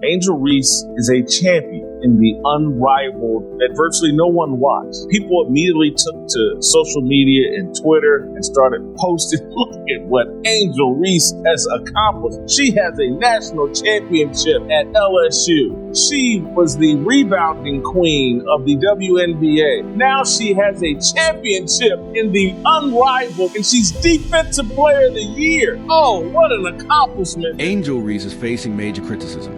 Angel Reese is a champion in the unrivaled that virtually no one watched. People immediately took to social media and Twitter and started posting, look at what Angel Reese has accomplished. She has a national championship at LSU. She was the rebounding queen of the WNBA. Now she has a championship in the unrivaled, and she's Defensive Player of the Year. Oh, what an accomplishment. Angel Reese is facing major criticism,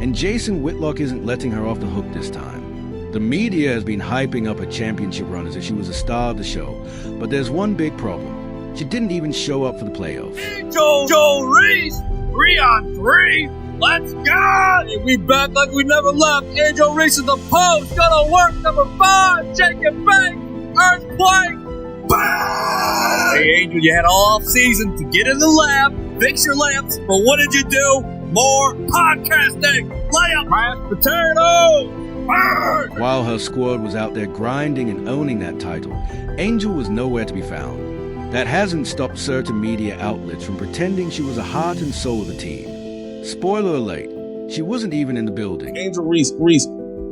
and Jason Whitlock isn't letting her off the hook this time. The media has been hyping up her championship run as if she was a star of the show, but there's one big problem. She didn't even show up for the playoffs. Angel Reese, 3-on-3, let's go! And we back like we never left. Angel Reese in the post, gonna work number 5, shake and bake, earthquake, bang! Hey Angel, you had all off season to get in the lab, fix your lamps, but what did you do? More podcasting, layup, mashed potatoes. While her squad was out there grinding and owning that title, Angel was nowhere to be found. That hasn't stopped certain media outlets from pretending she was the heart and soul of the team. Spoiler alert, she wasn't even in the building. Angel Reese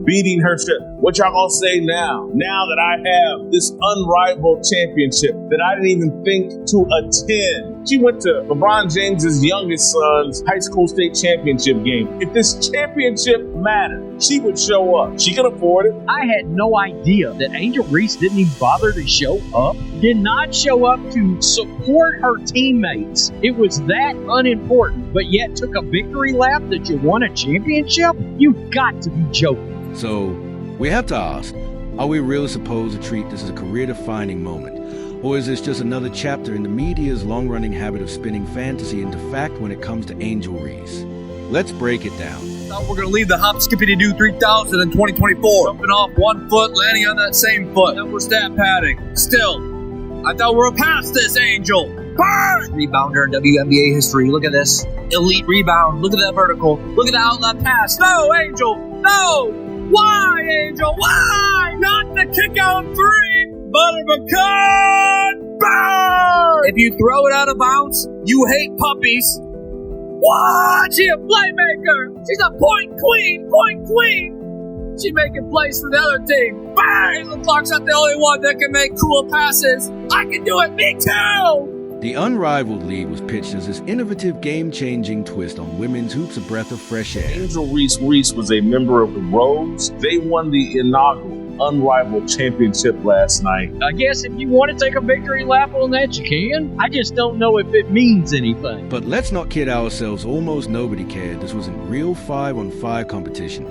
beating her shit. What y'all gonna say now? Now that I have this unrivaled championship that I didn't even think to attend. She went to LeBron James's youngest son's high school state championship game. If this championship mattered, she would show up. She can afford it. I had no idea that Angel Reese didn't even bother to show up. Did not show up to support her teammates. It was that unimportant, but yet took a victory lap that you won a championship? You've got to be joking. So, we have to ask, are we really supposed to treat this as a career-defining moment? Or is this just another chapter in the media's long-running habit of spinning fantasy into fact when it comes to Angel Reese? Let's break it down. We're going to leave the hop-skippity-doo 3000 in 2024. Jumping off one foot, landing on that same foot. Then we're stat padding. Still, I thought we were past this, Angel. Burn! Rebounder in WNBA history. Look at this. Elite rebound. Look at that vertical. Look at the outlet pass. No, Angel. No! Why, Angel? Why? Not the kick-out 3, but a pecan! Burn! If you throw it out of bounds, you hate puppies. What? She a playmaker. She's a point queen. She making plays for the other team. Bang! The clock's not the only one that can make cool passes. I can do it. Me too! The unrivaled league was pitched as this innovative, game-changing twist on women's hoops, a breath of fresh air. Angel Reese was a member of the Rose. They won the inaugural unrivaled championship last night. I guess if you want to take a victory lap on that, you can. I just don't know if it means anything. But let's not kid ourselves, almost nobody cared. This wasn't real 5-on-5 competition.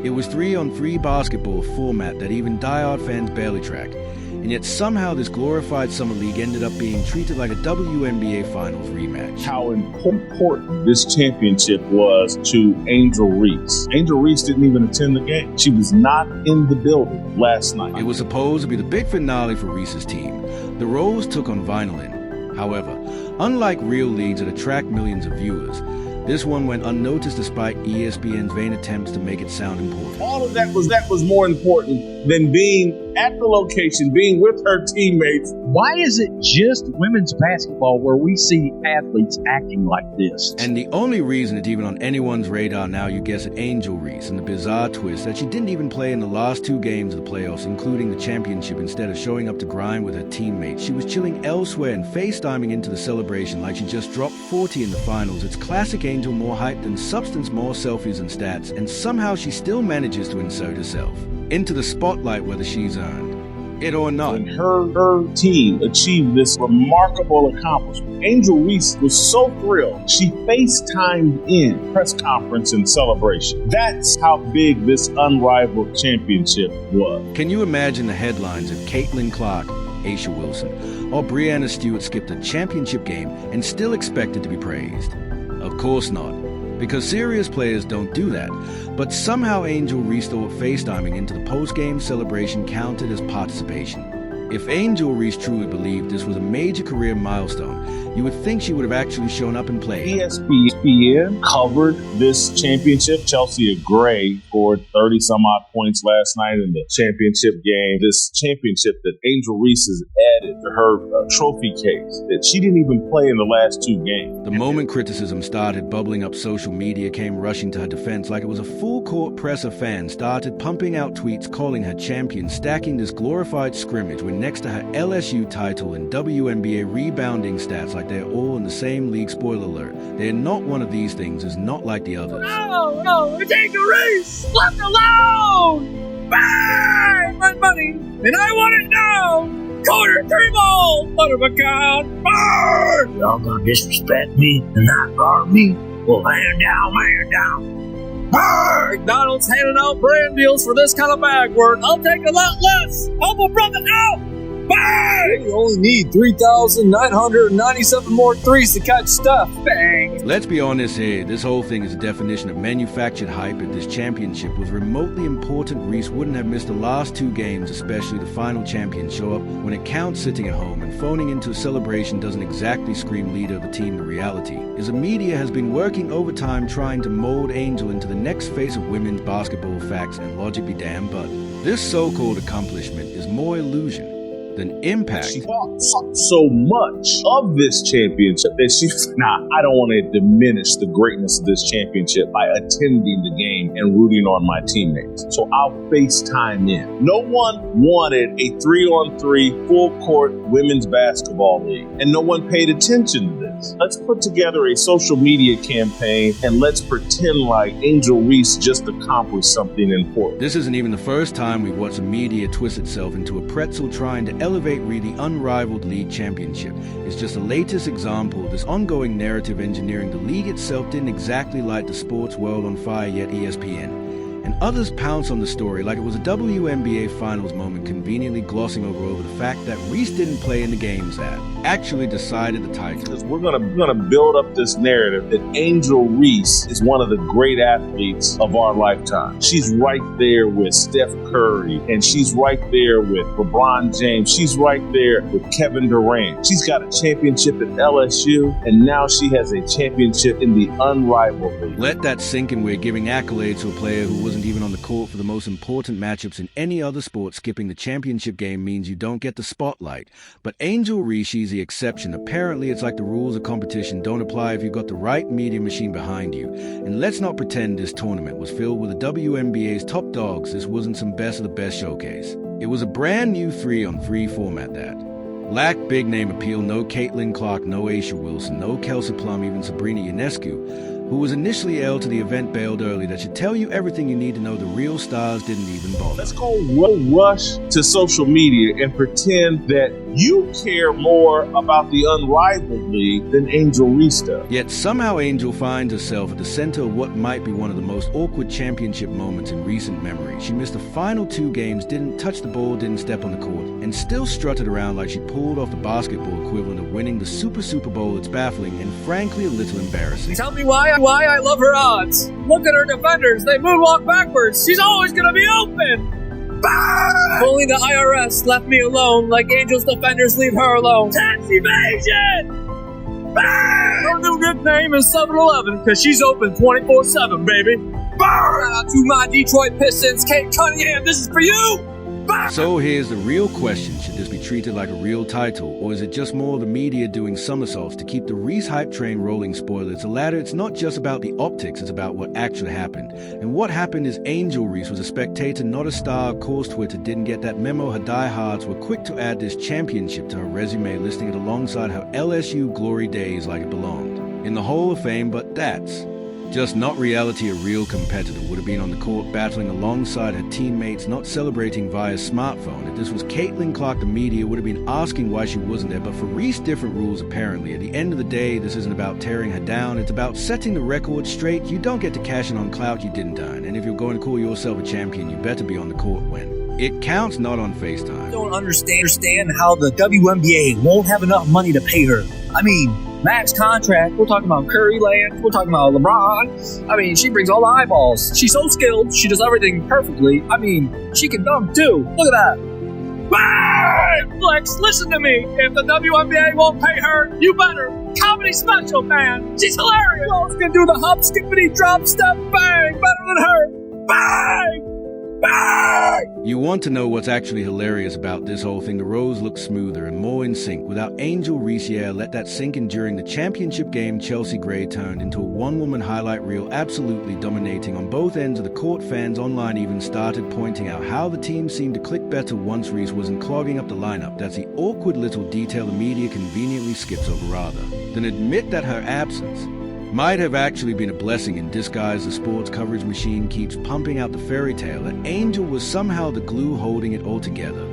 It was 3-on-3 basketball format that even diehard fans barely tracked. And yet somehow this glorified summer league ended up being treated like a WNBA Finals rematch. How important this championship was to Angel Reese. Angel Reese didn't even attend the game. She was not in the building last night. It was supposed to be the big finale for Reese's team. The Rose took on Vinyl. However, unlike real leagues that attract millions of viewers, this one went unnoticed despite ESPN's vain attempts to make it sound important. All of that was more important than being at the location, being with her teammates. Why is it just women's basketball where we see athletes acting like this? And the only reason it's even on anyone's radar now, you guess it, Angel Reese, and the bizarre twist that she didn't even play in the last 2 games of the playoffs, including the championship. Instead of showing up to grind with her teammates, she was chilling elsewhere and FaceTiming into the celebration like she just dropped 40 in the finals. It's classic Angel, more hype than substance, more selfies and stats, and somehow she still manages to insert herself into the spotlight whether she's earned it or not. When her team achieved this remarkable accomplishment, Angel Reese was so thrilled, she FaceTimed in press conference and celebration. That's how big this unrivaled championship was. Can you imagine the headlines if Caitlin Clark, Aisha Wilson, or Breanna Stewart skipped a championship game and still expected to be praised? Of course not, because serious players don't do that. But somehow Angel Reese thought FaceTiming into the post-game celebration counted as participation. If Angel Reese truly believed this was a major career milestone, You would think she would have actually shown up and played. ESPN covered this championship. Chelsea Gray scored 30-some-odd points last night in the championship game. This championship that Angel Reese has added to her trophy case that she didn't even play in the last 2 games. The moment criticism started bubbling up, social media came rushing to her defense like it was a full-court press of fans started pumping out tweets calling her champion, stacking this glorified scrimmage when next to her LSU title and WNBA rebounding stats like they're all in the same league. Spoiler alert, they're not. One of these things is not like the others. No, it's Angel Reese! Left alone! Bang! My money, and I want it now! Quarter 3 balls! Son of a gun! Burn! Y'all gonna disrespect me and not guard me? Well, man down. Burn! McDonald's handing out brand deals for this kind of bag work. I'll take a lot less! Help a brother out! Bang! You only need 3,997 more threes to catch stuff. Bang! Let's be honest here, this whole thing is a definition of manufactured hype. If this championship was remotely important, Reese wouldn't have missed the last 2 games, especially the final champion show-up. When it counts, sitting at home and phoning into a celebration doesn't exactly scream leader of the team. The reality is the media has been working overtime trying to mold Angel into the next face of women's basketball. Facts and logic be damned, but this so-called accomplishment is more illusion than impact. She thought so much of this championship that she was, I don't want to diminish the greatness of this championship by attending the game and rooting on my teammates. So I'll FaceTime in. No one wanted a 3-on-3 full-court women's basketball league, and no one paid attention to this. Let's put together a social media campaign and let's pretend like Angel Reese just accomplished something important. This isn't even the first time we've watched the media twist itself into a pretzel trying to elevate the unrivaled league championship. It's just the latest example of this ongoing narrative engineering. The league itself didn't exactly light the sports world on fire, yet ESPN and others pounce on the story like it was a WNBA Finals moment, conveniently glossing over the fact that Reese didn't play in the games that actually decided the title. Because we're gonna build up this narrative that Angel Reese is one of the great athletes of our lifetime. She's right there with Steph Curry, and she's right there with LeBron James. She's right there with Kevin Durant. She's got a championship at LSU, and now she has a championship in the unrivaled league. Let that sink in. We're giving accolades to a player who wasn't even on the court for the most important matchups in any other sport. Skipping the championship game means you don't get the spotlight. But Angel Reese, she's the exception. Apparently, it's like the rules of competition don't apply if you've got the right media machine behind you. And let's not pretend this tournament was filled with the WNBA's top dogs. This wasn't some best of the best showcase. It was a brand new 3-on-3 format that lacked big name appeal. No Caitlin Clark, no Aisha Wilson, no Kelsey Plum, even Sabrina Ionescu, who was initially ill to the event, bailed early. That should tell you everything you need to know. The real stars didn't even bother. Let's go rush to social media and pretend that you care more about the unrivaled league than Angel Reese does. Yet somehow Angel finds herself at the center of what might be one of the most awkward championship moments in recent memory. She missed the final 2 games, didn't touch the ball, didn't step on the court, and still strutted around like she pulled off the basketball equivalent of winning the Super Bowl. It's baffling and frankly a little embarrassing. Tell me why I love her odds. Look at her defenders. They moonwalk backwards. She's always going to be open. Bah! If only the IRS left me alone like Angel's defenders leave her alone. Tax evasion! Bah! Her new nickname is 7-Eleven because she's open 24/7, baby. Bah! Shout out to my Detroit Pistons. Kate Cunningham, this is for you. Bah! So here's the real question. Should this be treated like a real title, or is it just more of the media doing somersaults to keep the Reese hype train rolling? Spoiler, it's the latter. It's not just about the optics, it's about what actually happened. And what happened is Angel Reese was a spectator, not a star. Of course, Twitter didn't get that memo. Her diehards were quick to add this championship to her resume, listing it alongside her LSU glory days like it belonged in the Hall of Fame. But that's just not reality. A real competitor would have been on the court battling alongside her teammates, not celebrating via smartphone. If this was Caitlin Clark, the media would have been asking why she wasn't there. But for Reese, different rules apparently. At the end of the day, this isn't about tearing her down, it's about setting the record straight. You don't get to cash in on clout you didn't earn. And if you're going to call yourself a champion, you better be on the court when it counts, not on FaceTime. I don't understand how the WNBA won't have enough money to pay her. I mean, max contract. We're talking about Curry Land. We're talking about LeBron. I mean, she brings all the eyeballs. She's so skilled. She does everything perfectly. I mean, she can dunk too. Look at that. Flex, listen to me. If the WNBA won't pay her, you better. comedy special, man. She's hilarious. I was gonna do the hop, skippity, drop, step, bang, better than her. Bang! Bang! You want to know what's actually hilarious about this whole thing? The rows look smoother and more in sync. Without Angel Reese, let that sink in during the championship game. Chelsea Gray turned into a one-woman highlight reel, absolutely dominating on both ends of the court. Fans online even started pointing out how the team seemed to click better once Reese wasn't clogging up the lineup. That's the awkward little detail the media conveniently skips over rather than admit that her absence might have actually been a blessing in disguise. The sports coverage machine keeps pumping out the fairy tale that Angel was somehow the glue holding it all together.